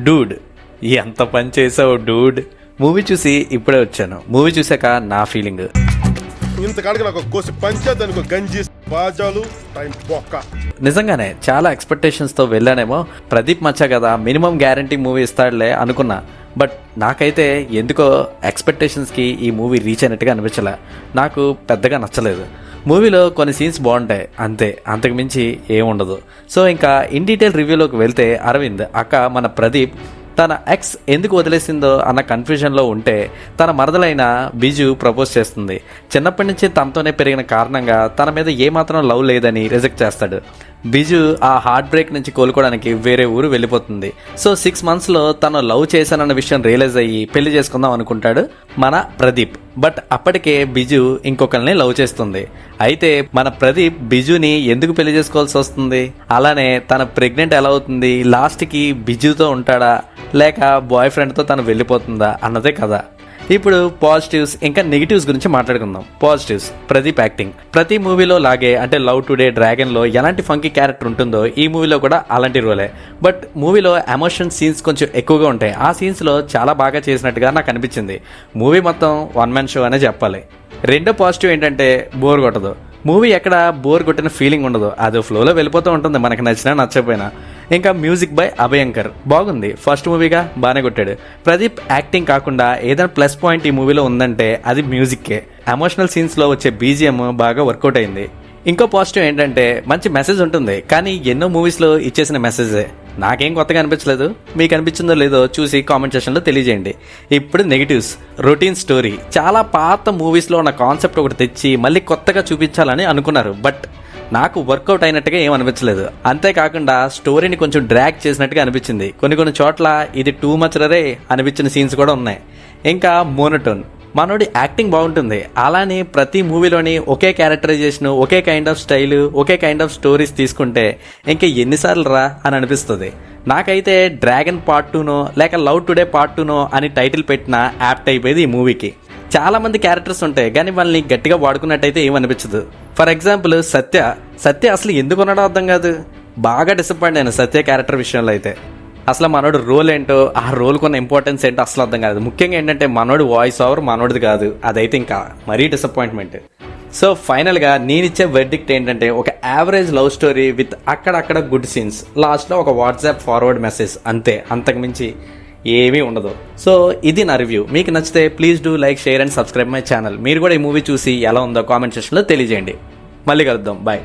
Dude, ఎంత పని చేసావు డూడ్. మూవీ చూసి ఇప్పుడే వచ్చాను. మూవీ చూసాక నా ఫీలింగ్ ఇంతకాడికి నాకు కోసి పంచాయతీ గంజి బాజాలు టైం బొక్క. నిజంగానే చాలా ఎక్స్పెక్టేషన్స్తో వెళ్ళానేమో. ప్రదీప్ మచ్చా కదా, మినిమం గ్యారంటీ మూవీ ఇస్తాడులే అనుకున్నా. బట్ నాకైతే ఎందుకో ఎక్స్పెక్టేషన్స్కి ఈ మూవీ రీచ్ అయినట్టుగా అనిపించలే. నాకు పెద్దగా నచ్చలేదు. మూవీలో కొన్ని సీన్స్ బాగుంటాయి అంతే, అంతకు మించి ఏముండదు. సో ఇంకా ఇన్ డీటెయిల్ రివ్యూలోకి వెళ్తే, అరవింద్ అక్క మన ప్రదీప్ తన ఎక్స్ ఎందుకు వదిలేసిందో అన్న కన్ఫ్యూజన్లో ఉంటే తన మరదలైన బిజు ప్రపోజ్ చేస్తుంది. చిన్నప్పటి నుంచి తనతోనే పెరిగిన కారణంగా తన మీద ఏమాత్రం లవ్ లేదని రిజెక్ట్ చేస్తాడు. బిజు ఆ హార్ట్ బ్రేక్ నుంచి కోలుకోవడానికి వేరే ఊరు వెళ్ళిపోతుంది. సో 6 monthsలో తను లవ్ చేశానన్న విషయం రియలైజ్ అయ్యి పెళ్లి చేసుకుందాం అనుకుంటాడు మన ప్రదీప్. బట్ అప్పటికే బిజు ఇంకొకరిని లవ్ చేస్తుంది. అయితే మన ప్రదీప్ బిజుని ఎందుకు పెళ్లి చేసుకోవాల్సి వస్తుంది, అలానే తన ప్రెగ్నెంట్ ఎలా అవుతుంది, లాస్ట్కి బిజుతో ఉంటాడా లేక బాయ్ ఫ్రెండ్తో తను వెళ్ళిపోతుందా అన్నదే కదా. ఇప్పుడు పాజిటివ్స్ ఇంకా నెగిటివ్స్ గురించి మాట్లాడుకుందాం. Positives, Pradeep acting. ప్రతి మూవీలో లాగే అంటే లవ్ టుడే, డ్రాగన్లో ఎలాంటి ఫంకీ క్యారెక్టర్ ఉంటుందో ఈ మూవీలో కూడా అలాంటి రోలే. బట్ మూవీలో ఎమోషన్ సీన్స్ కొంచెం ఎక్కువగా ఉంటాయి. ఆ సీన్స్లో చాలా బాగా చేసినట్టుగా నాకు అనిపించింది. మూవీ మొత్తం వన్ మ్యాన్ షో అనే చెప్పాలి. రెండో పాజిటివ్ ఏంటంటే బోర్ కొట్టదు. మూవీ ఎక్కడ బోర్ కొట్టిన ఫీలింగ్ ఉండదు. అది ఫ్లోలో వెళ్ళిపోతూ ఉంటుంది, మనకు నచ్చినా నచ్చకపోయినా. ఇంకా మ్యూజిక్ బై అభయంకర్ బాగుంది. ఫస్ట్ మూవీగా బాగానే కొట్టాడు. ప్రదీప్ యాక్టింగ్ కాకుండా ఏదైనా ప్లస్ పాయింట్ ఈ మూవీలో ఉందంటే అది మ్యూజిక్కే. ఎమోషనల్ సీన్స్లో వచ్చే బీజిఎం బాగా వర్కౌట్ అయింది. ఇంకో పాజిటివ్ ఏంటంటే మంచి మెసేజ్ ఉంటుంది, కానీ ఎన్నో మూవీస్లో ఇచ్చేసిన మెసేజే. నాకేం కొత్తగా అనిపించలేదు. మీకు అనిపించిందో లేదో చూసి కామెంట్ సెక్షన్లో తెలియజేయండి. ఇప్పుడు నెగిటివ్స్. Routine story. చాలా పాత మూవీస్లో ఉన్న కాన్సెప్ట్ ఒకటి తెచ్చి మళ్ళీ కొత్తగా చూపించాలని అనుకున్నారు. బట్ నాకు వర్కౌట్ అయినట్టుగా ఏం అనిపించలేదు. అంతేకాకుండా స్టోరీని కొంచెం డ్రాగ్ చేసినట్టుగా అనిపించింది. కొన్ని చోట్ల ఇది టూ మచ్ రరే అనిపించిన సీన్స్ కూడా ఉన్నాయి. ఇంకా మోనోటోన్. మనోడి యాక్టింగ్ బాగుంటుంది, అలానే ప్రతి మూవీలోని ఒకే క్యారెక్టరైజేషన్, ఒకే కైండ్ ఆఫ్ స్టైల్, ఒకే కైండ్ ఆఫ్ స్టోరీస్ తీసుకుంటే ఇంకా ఎన్నిసార్లు రా అని అనిపిస్తుంది. నాకైతే డ్రాగన్ పార్ట్ 2నో లేక లవ్ టుడే పార్ట్ 2నో అని టైటిల్ పెట్టిన యాప్ట్ అయిపోయింది ఈ మూవీకి. చాలా మంది క్యారెక్టర్స్ ఉంటాయి, కానీ వాళ్ళని గట్టిగా వాడుకున్నట్టయితే ఏమనిపించదు. ఫర్ ఎగ్జాంపుల్ సత్య అసలు ఎందుకు ఉన్నాడో అర్థం కాదు. బాగా డిసప్పాయింట్ అయిన సత్య క్యారెక్టర్ విషయంలో అయితే. అసలు మనోడు రోల్ ఏంటో, ఆ రోల్ కొన్న ఇంపార్టెన్స్ ఏంటో అసలు అర్థం కాదు. ముఖ్యంగా ఏంటంటే మనోడు వాయిస్ ఓవర్ మనోడిది కాదు. అదైతే ఇంకా మరీ డిసప్పాయింట్మెంట్. సో ఫైనల్గా నేనిచ్చే వెర్డిక్ట్ ఏంటంటే, ఒక యావరేజ్ లవ్ స్టోరీ విత్ అక్కడక్కడ గుడ్ సీన్స్, లాస్ట్లో ఒక వాట్సాప్ ఫార్వర్డ్ మెసేజ్ అంతే, అంతకుమించి ఏమీ ఉండదు. సో ఇది నా రివ్యూ. మీకు నచ్చితే please do like, share and subscribe my channel. మీరు కూడా ఈ మూవీ చూసి ఎలా ఉందో కామెంట్ సెక్షన్లో తెలియజేయండి. మళ్ళీ కలుద్దాం. బాయ్.